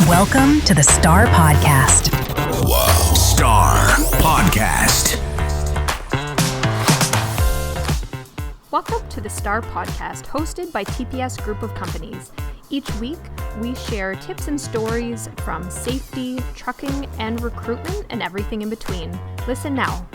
Welcome to the Star Podcast. Wow. Star Podcast. Welcome to the Star Podcast, hosted by TPS Group of Companies. Each week, we share tips and stories from safety, trucking, and recruitment, and everything in between. Listen now.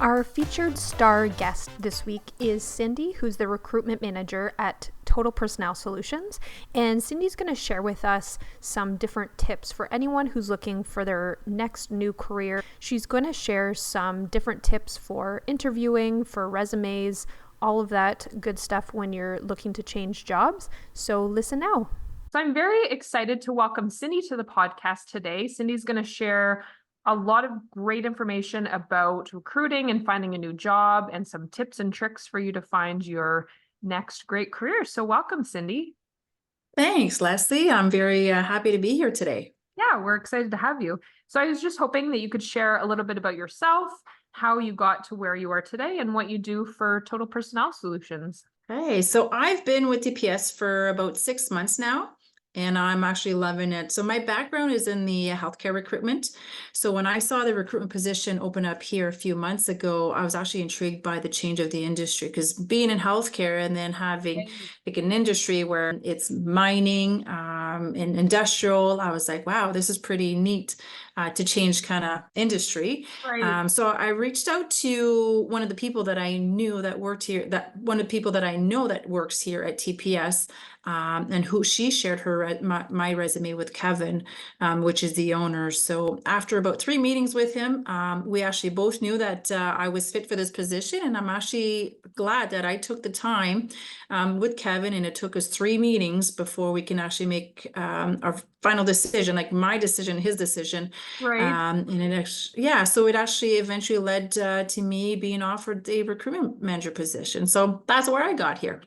Our featured star guest this week is Cindy, who's the Recruitment Manager at Total Personnel Solutions. And Cindy's going to share with us some different tips for anyone who's looking for their next new career. She's going to share some different tips for interviewing, for resumes, all of that good stuff when you're looking to change jobs. So listen now. So I'm very excited to welcome Cindy to the podcast today. Cindy's going to share a lot of great information about recruiting and finding a new job and some tips and tricks for you to find your next great career. So welcome, Cindy. Thanks, Leslie. I'm very happy to be here today. Yeah, we're excited to have you. So I was just hoping that you could share a little bit about yourself, how you got to where you are today, and what you do for Total Personnel Solutions. Hey, so I've been with TPS for about 6 months now, and I'm actually loving it. So my background is in the healthcare recruitment. So when I saw the recruitment position open up here a few months ago, I was actually intrigued by the change of the industry, because being in healthcare and then having like an industry where it's mining and industrial, I was like, wow, this is pretty neat to change kind of industry. Right. So I reached out to one of the people that I knew that worked here, one of the people that I know that works here at TPS, and who she shared my resume with Kevin, which is the owner. So after about 3 meetings with him, we actually both knew that I was fit for this position, and I'm actually glad that I took the time with Kevin, and it took us 3 meetings before we can actually make our final decision, like my decision, his decision. Right. So it actually eventually led to me being offered the recruitment manager position. So that's where I got here.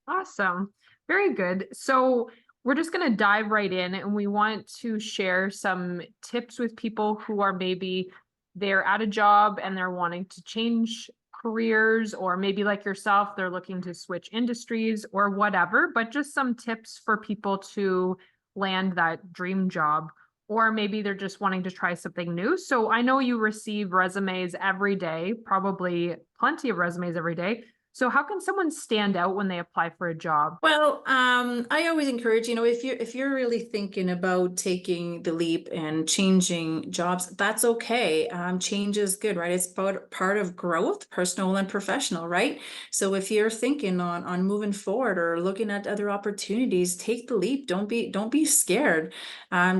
Awesome. Very good. So we're just going to dive right in, and we want to share some tips with people who are maybe they're at a job and they're wanting to change careers, or maybe like yourself, they're looking to switch industries or whatever, but just some tips for people to land that dream job, or maybe they're just wanting to try something new. So I know you receive resumes every day, probably plenty of resumes every day. So how can someone stand out when they apply for a job? Well, I always encourage, if you're really thinking about taking the leap and changing jobs, that's okay. Change is good, right? It's part of growth, personal and professional, right? So if you're thinking on moving forward or looking at other opportunities, take the leap. Don't be scared.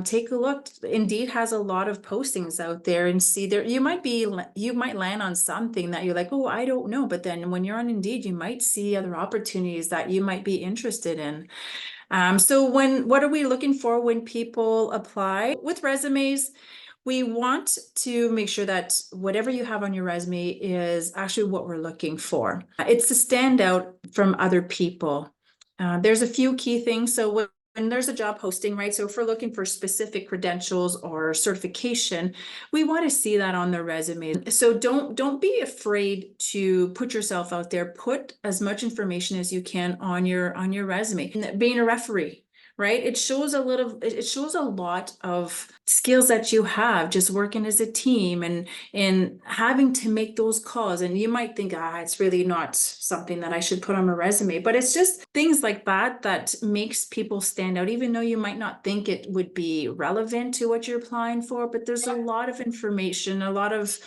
Take a look. Indeed has a lot of postings out there, and see there. You might land on something that you're like, oh, I don't know. But then when you're on Indeed, you might see other opportunities that you might be interested in. So what are we looking for when people apply? With resumes, we want to make sure that whatever you have on your resume is actually what we're looking for. It's to stand out from other people. There's a few key things. So when there's a job posting, right? So if we're looking for specific credentials or certification, we want to see that on the resume. So don't be afraid to put yourself out there. Put as much information as you can on your resume. And being a referee, right? It shows a lot of skills that you have just working as a team and having to make those calls. And you might think, it's really not something that I should put on my resume, but it's just things like that makes people stand out, even though you might not think it would be relevant to what you're applying for. But there's a lot of information, a lot of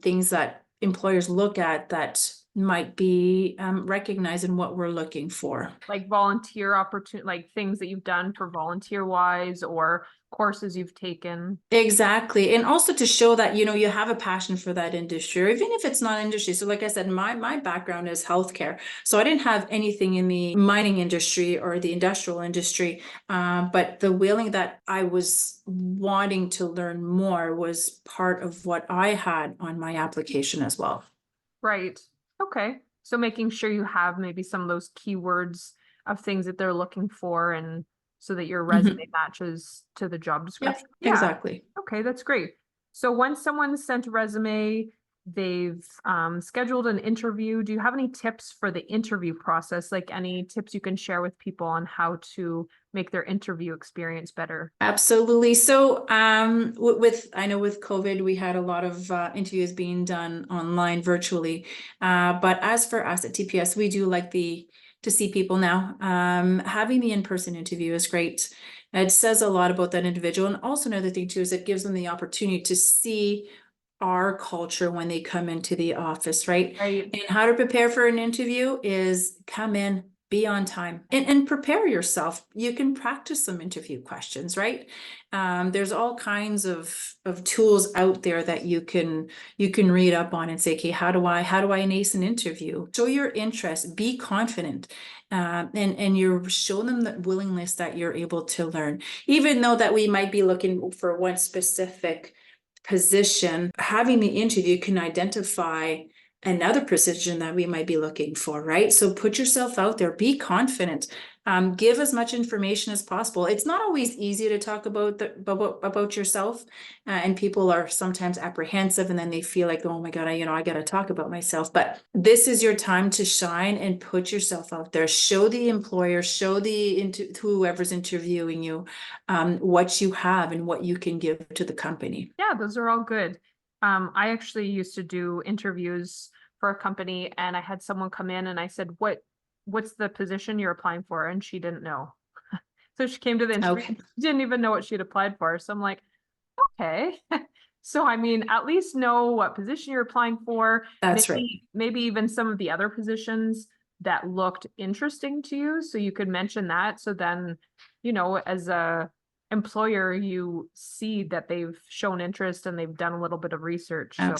things that employers look at that might be recognizing what we're looking for. Like volunteer opportunity, like things that you've done for volunteer wise, or courses you've taken. Exactly. And also to show that, you have a passion for that industry, or even if it's not industry. So like I said, my background is healthcare. So I didn't have anything in the mining industry or the industrial industry. But the willing that I was wanting to learn more was part of what I had on my application as well. Right. Okay. So making sure you have maybe some of those keywords of things that they're looking for, and so that your resume matches to the job description. Yeah, exactly. Okay, that's great. So once someone sent a resume, they've scheduled an interview. Do you have any tips for the interview process? Like any tips you can share with people on how to make their interview experience better? Absolutely. So, with I know with COVID, we had a lot of interviews being done online virtually. But as for us at TPS, we do like to see people now. Having the in-person interview is great. It says a lot about that individual. And also another thing too is it gives them the opportunity to see our culture when they come into the office, right? Right. And how to prepare for an interview is come in, be on time, and prepare yourself. You can practice some interview questions, right? There's all kinds of tools out there that you can read up on and say, okay, how do I ace an interview? Show your interest, be confident, and you show them the willingness that you're able to learn, even though that we might be looking for one specific position. Having the interview can identify another position that we might be looking for, right? So put yourself out there, be confident, give as much information as possible. It's not always easy to talk about yourself, and people are sometimes apprehensive, and then they feel like, oh my God, I got to talk about myself. But this is your time to shine and put yourself out there. Show the employer, show whoever's interviewing you, what you have and what you can give to the company. Yeah, those are all good. I actually used to do interviews for a company, and I had someone come in and I said, what's the position you're applying for? And she didn't know. So she came to the interview, Okay. didn't even know what she'd applied for. So I'm like, okay. So I mean, at least know what position you're applying for. That's right. Maybe even some of the other positions that looked interesting to you. So you could mention that. So then, as a employer, you see that they've shown interest and they've done a little bit of research. So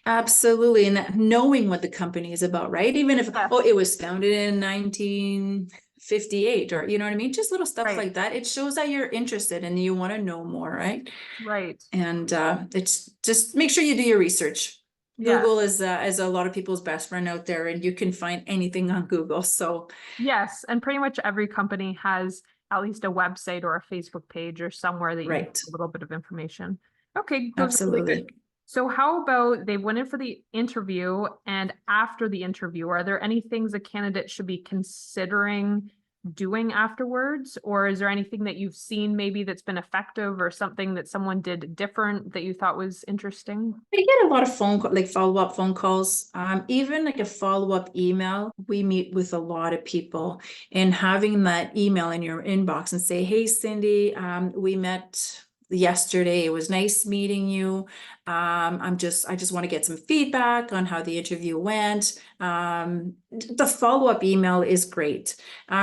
Absolutely. And that knowing what the company is about, right? Even if, yeah. it was founded in 1958, or you know what I mean? Just little stuff Right. like that. It shows that you're interested and you want to know more, right? Right. And it's just make sure you do your research. Yeah. Google is a lot of people's best friend out there, and you can find anything on Google. So Yes. And pretty much every company has at least a website or a Facebook page or somewhere that you can right. get a little bit of information. Okay, those are really Absolutely. good. So how about they went in for the interview, and after the interview, are there any things a candidate should be considering doing afterwards? Or is there anything that you've seen maybe that's been effective, or something that someone did different that you thought was interesting? I get a lot of follow-up phone calls, even like a follow-up email. We meet with a lot of people, and having that email in your inbox and say, hey, Cindy, we met yesterday. It was nice meeting you. I just want to get some feedback on how the interview went. The follow-up email is great.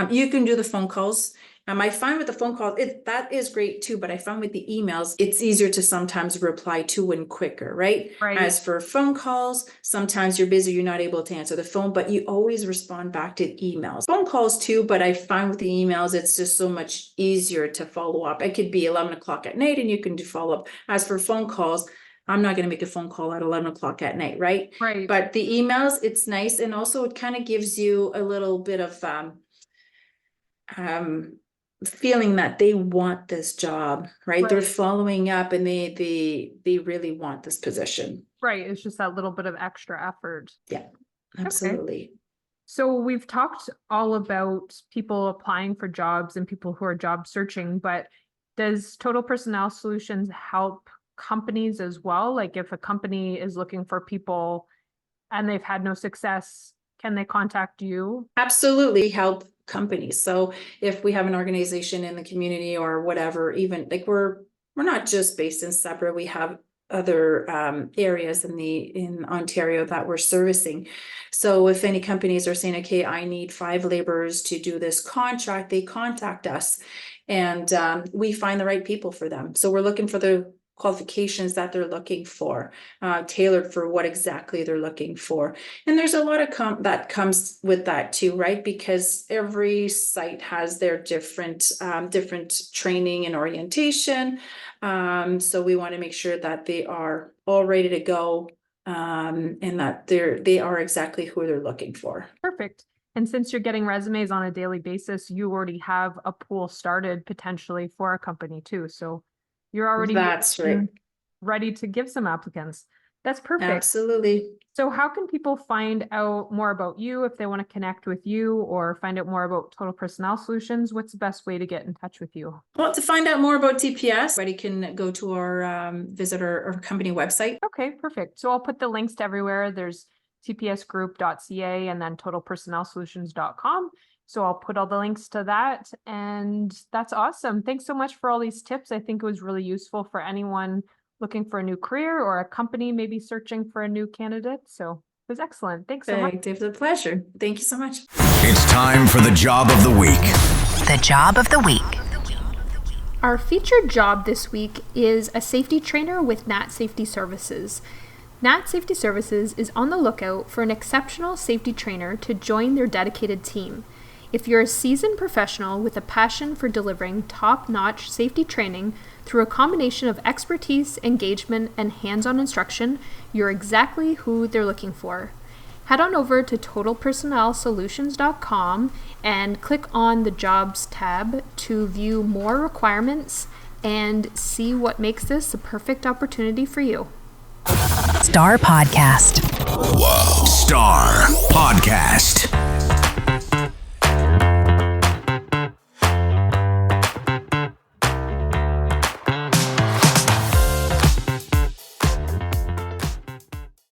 You can do the phone calls. I find with the phone calls, that is great too, but I found with the emails, it's easier to sometimes reply to and quicker, right? Right. As for phone calls, sometimes you're busy, you're not able to answer the phone, but you always respond back to emails. Phone calls too, but I find with the emails, it's just so much easier to follow up. It could be 11 o'clock at night and you can do follow up. As for phone calls, I'm not going to make a phone call at 11 o'clock at night, right? Right. But the emails, it's nice. And also it kind of gives you a little bit of feeling that they want this job, right? They're Right. following up and they really want this position. Right. It's just that little bit of extra effort. Yeah, absolutely. So we've talked all about people applying for jobs and people who are job searching, but does Total Personnel Solutions help companies as well? Like if a company is looking for people and they've had no success, can they contact you? Absolutely help companies. So if we have an organization in the community or whatever, even like we're not just based in Sudbury, we have other areas in Ontario that we're servicing. So if any companies are saying, okay, I need 5 laborers to do this contract, they contact us, and we find the right people for them. So we're looking for the qualifications that they're looking for, tailored for what exactly they're looking for. And there's a lot of that comes with that too, right? Because every site has their different training and orientation. So we want to make sure that they are all ready to go, and that they are exactly who they're looking for. Perfect. And since you're getting resumes on a daily basis, you already have a pool started potentially for a company too. So you're already That's right. ready to give some applicants. That's perfect. Absolutely. So how can people find out more about you if they want to connect with you or find out more about Total Personnel Solutions? What's the best way to get in touch with you? Well, to find out more about TPS, everybody can go to our visit our company website. Okay, perfect. So I'll put the links to everywhere. There's tpsgroup.ca and then totalpersonnelsolutions.com. So I'll put all the links to that. And that's awesome. Thanks so much for all these tips. I think it was really useful for anyone looking for a new career or a company maybe searching for a new candidate. So it was excellent. Thanks so much. It was a pleasure. Thank you so much. It's time for the job of the week. The job of the week. Our featured job this week is a safety trainer with Nat Safety Services. Nat Safety Services is on the lookout for an exceptional safety trainer to join their dedicated team. If you're a seasoned professional with a passion for delivering top-notch safety training through a combination of expertise, engagement, and hands-on instruction, you're exactly who they're looking for. Head on over to totalpersonnelsolutions.com and click on the Jobs tab to view more requirements and see what makes this a perfect opportunity for you. Star Podcast. Wow. Star Podcast.